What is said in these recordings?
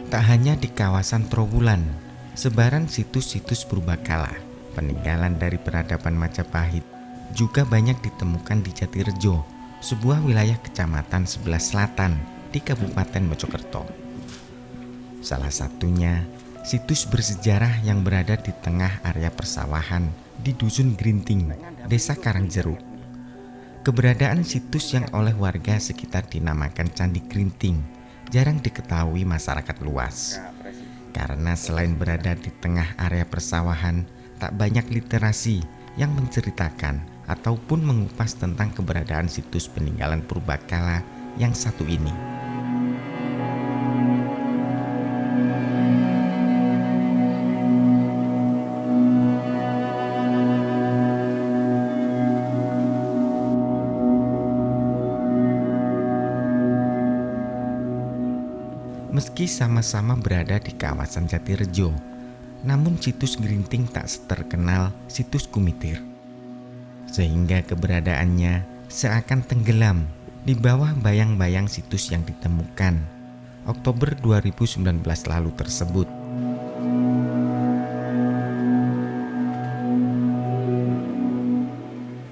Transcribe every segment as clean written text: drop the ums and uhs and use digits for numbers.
Tak hanya di kawasan Trowulan, sebaran situs-situs purbakala, peninggalan dari peradaban Majapahit, juga banyak ditemukan di Jatirejo, sebuah wilayah kecamatan sebelah selatan di Kabupaten Mojokerto. Salah satunya, situs bersejarah yang berada di tengah area persawahan di Dusun Grinting, Desa Karangjeruk. Keberadaan situs yang oleh warga sekitar dinamakan Candi Grinting jarang diketahui masyarakat luas. Karena selain berada di tengah area persawahan, tak banyak literasi yang menceritakan ataupun mengupas tentang keberadaan situs peninggalan purbakala yang satu ini. Meski sama-sama berada di kawasan Jatirejo, namun situs Grinting tak terkenal situs Kumitir. Sehingga keberadaannya seakan tenggelam di bawah bayang-bayang situs yang ditemukan Oktober 2019 lalu tersebut.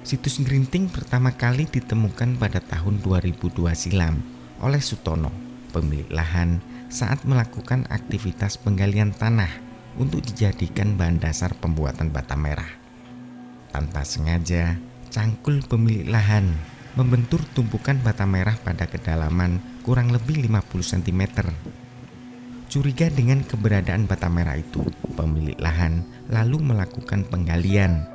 Situs Grinting pertama kali ditemukan pada tahun 2002 silam oleh Sutono, pemilik lahan, saat melakukan aktivitas penggalian tanah untuk dijadikan bahan dasar pembuatan bata merah. Tanpa sengaja, cangkul pemilik lahan membentur tumpukan bata merah pada kedalaman kurang lebih 50 cm. Curiga dengan keberadaan bata merah itu, pemilik lahan lalu melakukan penggalian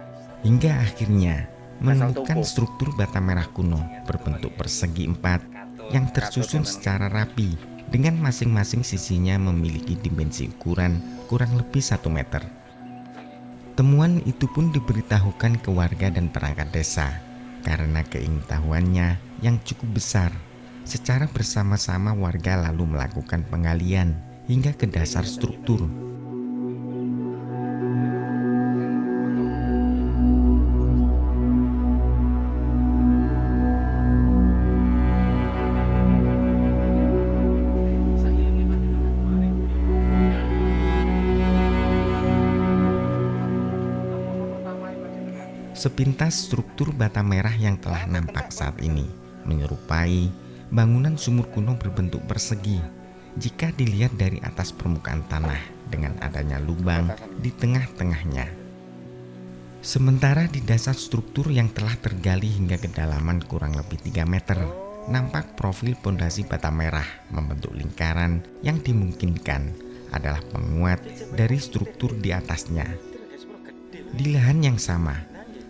hingga akhirnya menemukan struktur bata merah kuno berbentuk persegi 4 yang tersusun secara rapi dengan masing-masing sisinya memiliki dimensi ukuran kurang lebih 1 meter. Temuan itu pun diberitahukan ke warga dan perangkat desa karena keingetahuannya yang cukup besar. Secara bersama-sama warga lalu melakukan penggalian hingga ke dasar struktur. Sepintas struktur bata merah yang telah nampak saat ini menyerupai bangunan sumur kuno berbentuk persegi jika dilihat dari atas permukaan tanah dengan adanya lubang di tengah-tengahnya. Sementara di dasar struktur yang telah tergali hingga kedalaman kurang lebih 3 meter, nampak profil pondasi bata merah membentuk lingkaran yang dimungkinkan adalah penguat dari struktur di atasnya. Di lahan yang sama,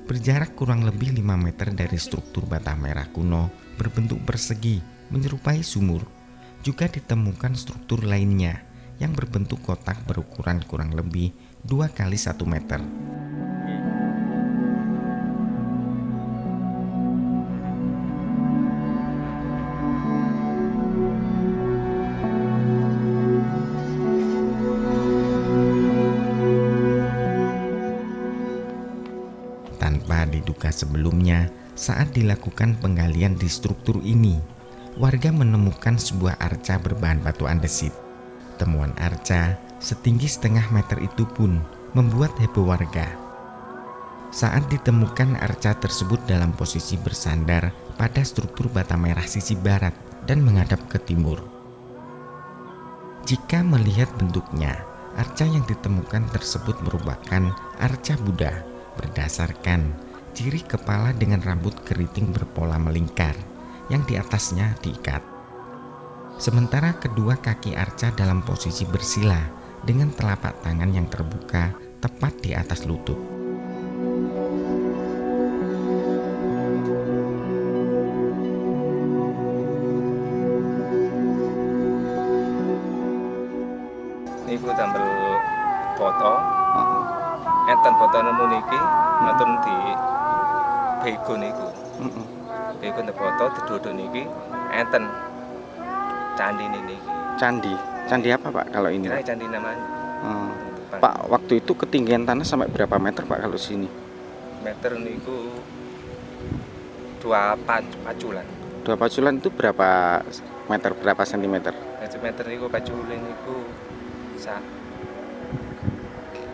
berjarak kurang lebih 5 meter dari struktur bata merah kuno berbentuk persegi menyerupai sumur, juga ditemukan struktur lainnya yang berbentuk kotak berukuran kurang lebih 2 kali 1 meter. Tanpa diduga sebelumnya, saat dilakukan penggalian di struktur ini, warga menemukan sebuah arca berbahan batu andesit. Temuan arca setinggi setengah meter itu pun membuat heboh warga. Saat ditemukan arca tersebut dalam posisi bersandar pada struktur bata merah sisi barat dan menghadap ke timur. Jika melihat bentuknya, arca yang ditemukan tersebut merupakan arca Buddha berdasarkan ciri kepala dengan rambut keriting berpola melingkar yang di atasnya diikat. Sementara kedua kaki arca dalam posisi bersila dengan telapak tangan yang terbuka tepat di atas lutut. Niku tambel foto. Enten fotone muniki nonton di bego niku. Bego nek foto didodok niki enten candi niki. Candi apa Pak kalau ini? Nah, candi namanya. Pak, waktu itu ketinggian tanah sampai berapa meter Pak kalau sini? Meter niku 2 paculan. 2 paculan itu berapa meter, berapa sentimeter? Itu diameter niku paculin niku sak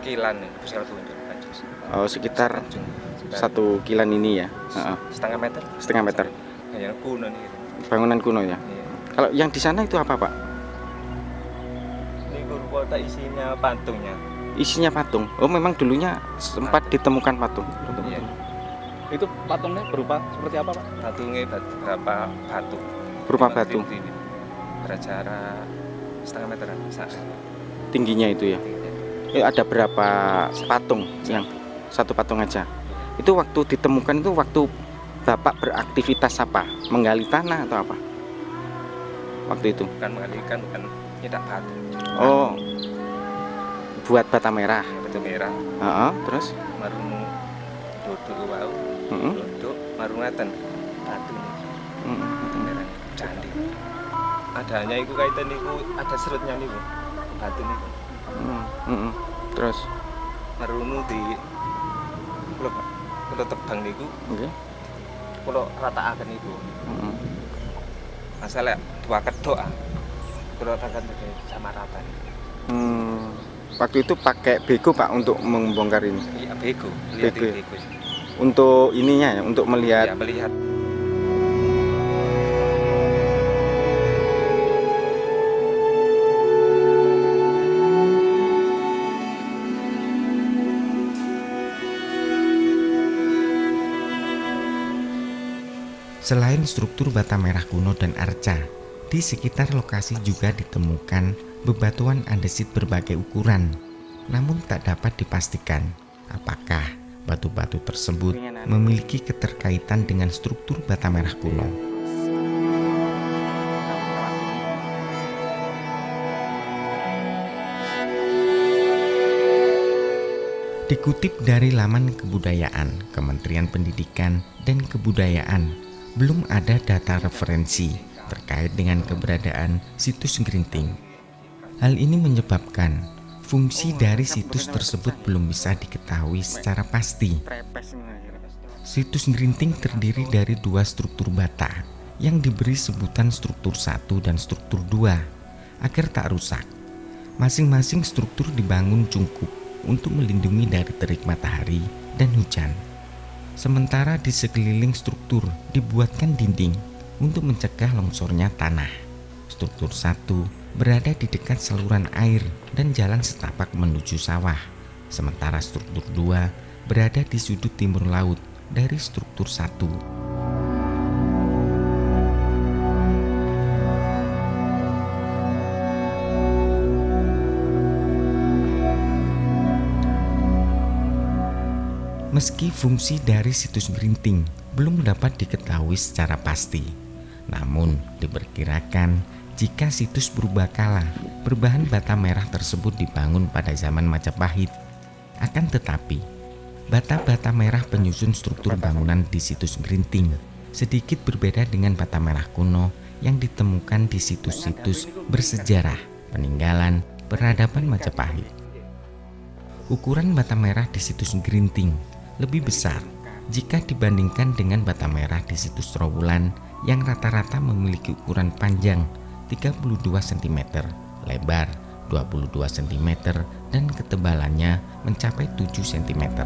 kilan nih, pusat tunjuk pacus. Oh, sekitar Pancung. 1 kilan ini ya. Setengah meter. Setengah meter. Kayak kuno nih. Bangunan kuno ya. Iya. Kalau yang di sana itu apa, Pak? Ini kota isinya patungnya. Isinya patung. Oh, memang dulunya sempat ditemukan patung. Iya. Itu patungnya berupa seperti apa, Pak? Patungnya berapa batu? Berupa 5 batu. ini. Berjarak setengah meteran. Tingginya itu ya. Ada berapa patung? Yang satu patung aja. Itu waktu ditemukan itu waktu Bapak beraktivitas apa? Menggali tanah atau apa? Waktu itu. Bukan mengalihkan, bukan nyetak batu. Oh. Buat bata merah. Batu merah. Terus? Marung duduk wau. Duduk marung ngaten. Batu nih. Batu merah. Candi. Adanya iku kaitan niku ada serutnya niku. Batu niku. Terus? Marunu di kalau tebang niku. Oke. Kalau rataaken niku. Masalah dua kedok kalau ratakan sama rata nih. Waktu itu pakai bego, Pak, untuk membongkar ini. Iya, bego. Lihat Bego. bego. Untuk ininya ya, untuk melihat. Ya, melihat. Selain struktur bata merah kuno dan arca, di sekitar lokasi juga ditemukan bebatuan andesit berbagai ukuran. Namun tak dapat dipastikan apakah batu-batu tersebut memiliki keterkaitan dengan struktur bata merah kuno. Dikutip dari laman kebudayaan Kementerian Pendidikan dan Kebudayaan, belum ada data referensi terkait dengan keberadaan situs Grinting. Hal ini menyebabkan fungsi dari situs tersebut belum bisa diketahui secara pasti. Situs Grinting terdiri dari 2 struktur bata yang diberi sebutan struktur 1 dan struktur 2 agar tak rusak. Masing-masing struktur dibangun cungkup untuk melindungi dari terik matahari dan hujan. Sementara di sekeliling struktur dibuatkan dinding untuk mencegah longsornya tanah. Struktur 1 berada di dekat saluran air dan jalan setapak menuju sawah. Sementara struktur 2 berada di sudut timur laut dari struktur 1. Meski fungsi dari situs Grinting belum dapat diketahui secara pasti, namun diperkirakan jika situs purbakala berbahan bata merah tersebut dibangun pada zaman Majapahit. Akan tetapi, bata-bata merah penyusun struktur bangunan di situs Grinting sedikit berbeda dengan bata merah kuno yang ditemukan di situs-situs bersejarah peninggalan peradaban Majapahit. Ukuran bata merah di situs Grinting lebih besar jika dibandingkan dengan bata merah di situs Trowulan yang rata-rata memiliki ukuran panjang 32 cm, lebar 22 cm, dan ketebalannya mencapai 7 cm.